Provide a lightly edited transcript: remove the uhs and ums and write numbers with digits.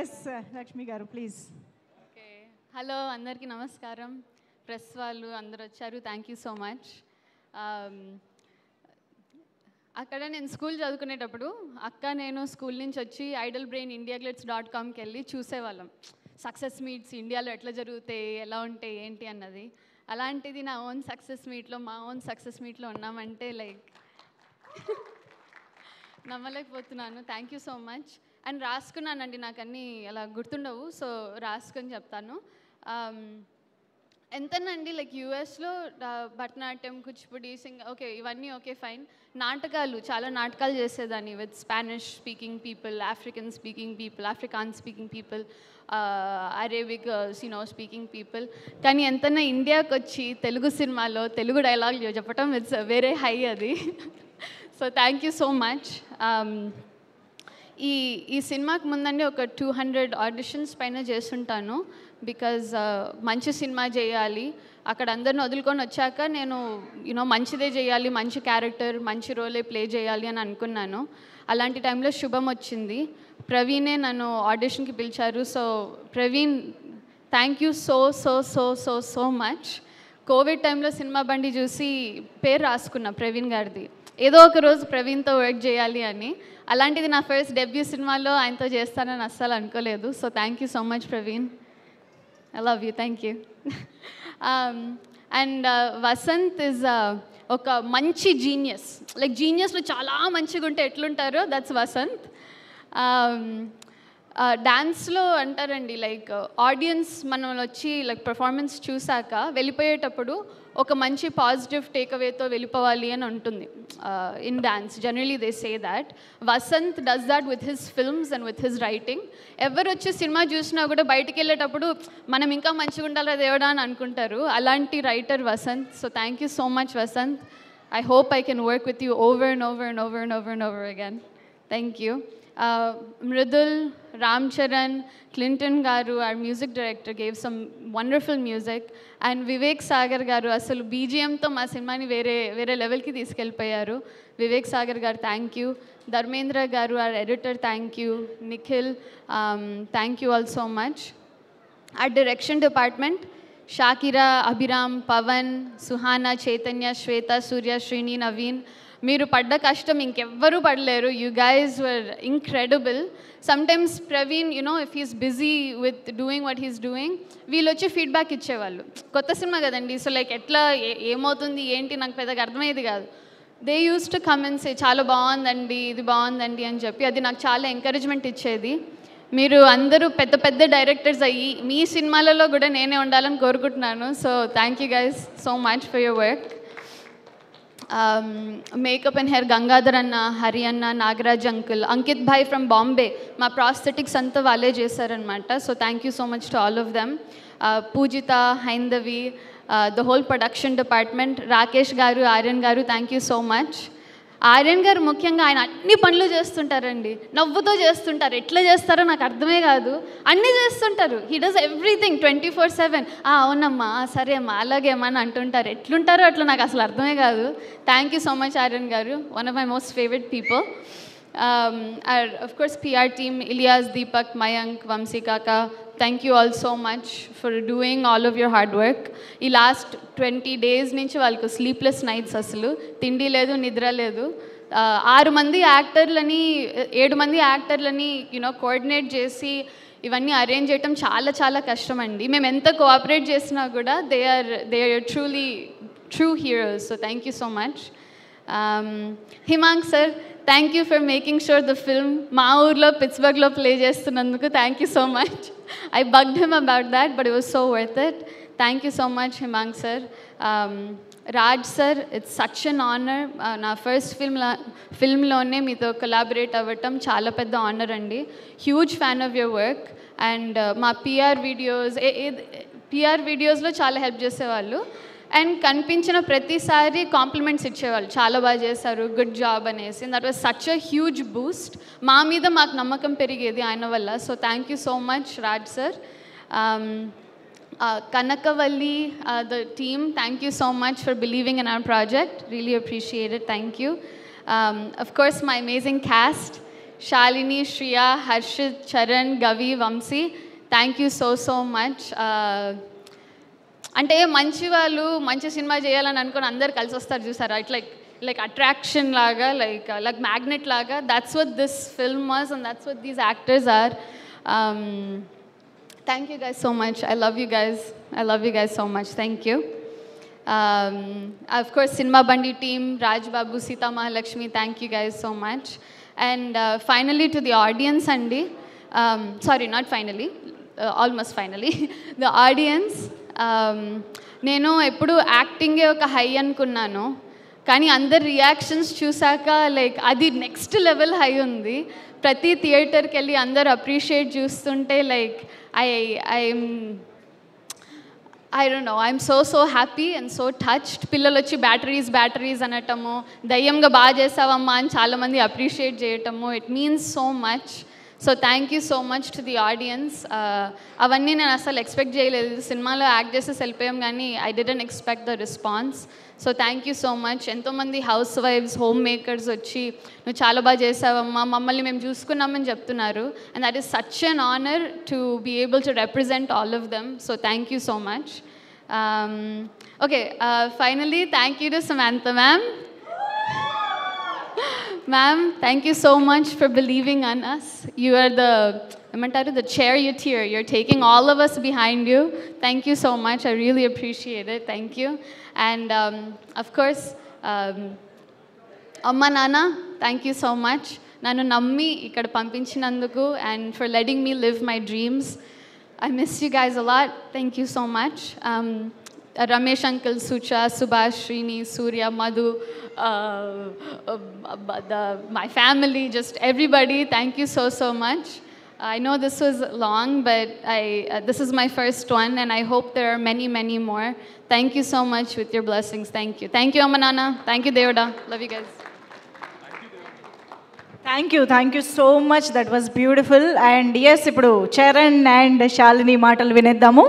Yes Lakshmi గారు please. Okay, hello అందరికీ నమస్కారం. ప్రెస్ వాళ్ళు అందరు వచ్చారు, థ్యాంక్ యూ సో మచ్. అక్కడ నేను స్కూల్ చదువుకునేటప్పుడు నేను స్కూల్ నుంచి వచ్చి idlebrain.indiaglitz.comకి వెళ్ళి చూసేవాళ్ళం సక్సెస్ మీట్స్ ఇండియాలో ఎట్లా జరుగుతాయి, ఎలా ఉంటాయి, ఏంటి అన్నది. అలాంటిది నా ఓన్ సక్సెస్ మీట్లో మా ఓన్ సక్సెస్ మీట్లో ఉన్నామంటే లైక్ నమ్మలేకపోతున్నాను. Thank you so much. And రాసుకున్నానండి, నాకు అన్నీ అలా గుర్తుండవు, సో రాసుకొని చెప్తాను. ఎంతనండి లైక్ యూఎస్లో భరతనాట్యం, కూచిపూడి, ఓకే ఇవన్నీ ఓకే ఫైన్. నాటకాలు చాలా నాటకాలు చేసేదాన్ని with Spanish speaking people, African speaking people, African speaking people, Arabic speaking people. కానీ ఎంతన్నా ఇండియాకి వచ్చి తెలుగు సినిమాలో తెలుగు డైలాగులు చెప్పటం ఇట్స్ వేరే హై అది. So thank you so much. ఈ సినిమాకి ముందండి ఒక 200 ఆడిషన్స్ పైన చేస్తుంటాను. బికాజ్ మంచి సినిమా చేయాలి, అక్కడ అందరిని వదులుకొని వచ్చాక నేను మంచిదే చేయాలి, మంచి క్యారెక్టర్ మంచి రోలే ప్లే చేయాలి అని అనుకున్నాను. అలాంటి టైంలో శుభం వచ్చింది, ప్రవీణే నన్ను ఆడిషన్కి పిలిచారు. So Praveen, thank you so so so so so much. Covid టైంలో సినిమా బండి చూసి పేరు రాసుకున్నా ప్రవీణ్ గారిది, ఏదో ఒక రోజు ప్రవీణ్తో వర్క్ చేయాలి అని. అలాంటిది నా ఫస్ట్ డెబ్యూ సినిమాలో ఆయనతో చేస్తానని అస్సలు అనుకోలేదు. So thank you so much Praveen, I love you, thank you. And Vasanth is ఒక మంచి జీనియస్, లైక్ జీనియస్లో చాలా మంచిగా ఉంటే ఎట్లుంటారో దట్స్ వసంత్. డ్యాన్స్లో అంటారండి లైక్ ఆడియన్స్ మనం వచ్చి లైక్ పర్ఫార్మెన్స్ చూసాక వెళ్ళిపోయేటప్పుడు ఒక మంచి పాజిటివ్ టేక్అవేతో వెళ్ళిపోవాలి అని ఉంటుంది in dance. Generally they say that. Vasanth does that with his films and with his writing. ఎవరు వచ్చి సినిమా చూసినా కూడా బయటికి వెళ్ళేటప్పుడు మనం ఇంకా మంచిగా ఉండాలి దేవుడా అని అనుకుంటారు. అలాంటి writer Vasanth. So thank you so much Vasanth. I hope I can work with you over and over and over and over and over again. Thank you. Mridul, Ram Charan, Clinton garu, our music director, gave some wonderful music. And Vivek Sagar garu, asalu BGM to ma cinema ni vere level ki తీసుకెళ్ళిపోయారు. Vivek Sagar garu, thank you. Dharmendra garu, our editor, thank you. Nikhil, thank you all so much. Our direction department, Shakira, Abhiram, Pavan, Suhana, Chaitanya, Shweta, Surya, Srini, Naveen. మీరు పడ్డ కష్టం ఇంకెవ్వరూ పడలేరు. You guys were incredible. Sometimes Praveen if he's busy with doing what he's doing, వీళ్ళు వచ్చి feedback ఇచ్చేవాళ్ళు. కొత్త cinema కదండి, సో లైక్ ఎట్లా ఏమవుతుంది ఏంటి నాకు పెద్దగా అర్థమయ్యేది కాదు. They use to come and say చాలా బాగుందండి, ఇది బాగుందండి అని చెప్పి, అది నాకు చాలా ఎంకరేజ్మెంట్ ఇచ్చేది. మీరు అందరూ పెద్ద పెద్ద డైరెక్టర్స్ అయ్యి మీ సినిమాలలో కూడా నేనే ఉండాలని కోరుకుంటున్నాను. So thank you guys so much for your work. Makeup and hair Gangadhar అన్న, హరి అన్న, నాగరాజ్ అంకుల్, అంకిత్ భాయ్ ఫ్రమ్ బాంబే, మా ప్రాస్థెటిక్స్ అంతా వాళ్ళే చేశారనమాట. So thank you so much to all of them. Pujitha, Haindavi, the whole production department, Rakesh గారు, ఆర్యన్ గారు, thank you so much. Aryan గారు ముఖ్యంగా ఆయన అన్ని పనులు చేస్తుంటారండి, నవ్వుతో చేస్తుంటారు. ఎట్లా చేస్తారో నాకు అర్థమే కాదు, అన్నీ చేస్తుంటారు. He does everything 24/7. అవునమ్మా, సరే అమ్మా, అలాగే అమ్మా అని అంటుంటారు. ఎట్లుంటారో అట్లా నాకు అసలు అర్థమే కాదు. Thank you so much Aryan garu, one of my most favourite people. Of course PR team, Ilyas, Deepak, Mayank, Vamsi Kaka, thank you all so much for doing all of your hard work. ఈ last 20 days నుంచి వాళ్ళకు sleepless nights, అసలు తిండి లేదు నిద్ర లేదు. 7 మంది యాక్టర్లని coordinate చేసి ఇవన్నీ అరేంజ్ చేయటం చాలా చాలా కష్టం అండి. మేము ఎంత కోఆపరేట్ చేసినా కూడా they are truly true heroes. So thank you so much. Himank sir, thank you for making sure the film మా ఊర్లో పిట్స్బర్గ్లో ప్లే చేస్తున్నందుకు thank you so much. I bugged him about that but it was so worth it. Thank you so much Himank sir. Raj sir, it's such an honour. నా first ఫిల్మ్లోనే మీతో collaborate అవ్వటం చాలా పెద్ద ఆనర్ అండి. Huge fan of your work. And మా PR వీడియోస్లో చాలా హెల్ప్ చేసేవాళ్ళు. అండ్ కనిపించిన ప్రతిసారి కాంప్లిమెంట్స్ ఇచ్చేవాళ్ళు, చాలా బాగా చేశారు, గుడ్ జాబ్ అనేసి. That was such a huge Boost. మా మీద మాకు నమ్మకం పెరిగేది ఆయన వల్ల. So thank you so much Raj sir. Kanakavalli, the team, thank you so much for believing in our project. Really appreciate it. Thank you. Of course, my amazing cast, Shalini, Shriya, Harshit, Charan, Gavi, Vamsi, thank you so much. అంటే మంచి వాళ్ళు మంచి cinema చేయాలని అనుకుని అందరు కలిసి వస్తారు చూసారా, ఇట్ లైక్ అట్రాక్షన్ లాగా, లైక్ మ్యాగ్నెట్ లాగా. That's what this film was and that's what these actors are. Thank you guys so much. I love you guys so much. Thank you. Of course, Cinema Bandi team, Raj Babu, Sita Mahalakshmi, thank you guys so much. And finally to the audience, Andi, sorry, not finally, almost finally, the audience. నేను ఎప్పుడు యాక్టింగే ఒక high అనుకున్నాను, కానీ అందరి reactions చూసాక like అది next level high ఉంది. ప్రతి థియేటర్కి వెళ్ళి అందరు అప్రిషియేట్ చూస్తుంటే like I don't know, I'm so happy and so touched. పిల్లలు వచ్చి బ్యాటరీస్ అనటము, దయ్యంగా బాగా చేసావమ్మా అని చాలామంది అప్రిషియేట్ చేయటము, it means so much. So thank you so much to the audience. అవన్నీ నేను అసలు ఎక్స్పెక్ట్ చేయలేదు. సినిమాలో యాక్ట్ చేసి వెళ్ళిపోయాం కానీ I didn't expect the response. So thank you so much. ఎంతోమంది హౌస్ వైఫ్స్, హోమ్ మేకర్స్ వచ్చి నువ్వు చాలా బాగా చేసావమ్మా, మమ్మల్ని మేము చూసుకున్నామని చెప్తున్నారు. And that is such an honour to be able to represent all of them. So thank you so much. Okay, finally, thank you to Samantha ma'am. Ma'am, thank you so much for believing in us. You are the charioteer. You're taking all of us behind you. Thank you so much. I really appreciate it. Thank you. And of course, Amma Nana, thank you so much. Nanu nammi ikkada pampinchiనందుకు and for letting me live my dreams. I miss you guys a lot. Thank you so much. Ramesh Uncle, Sucha, Subhash, Srini, Surya, Madhu, my family, just everybody. Thank you so much. I know this was long, but this is my first one, and I hope there are many more. Thank you so much with your blessings. Thank you. Thank you, Amanana. Thank you, Devada. Love you guys. Thank you so much. That was beautiful. And yes, ఇప్పుడు Charan and Shalini మాటలు వినేద్దాము.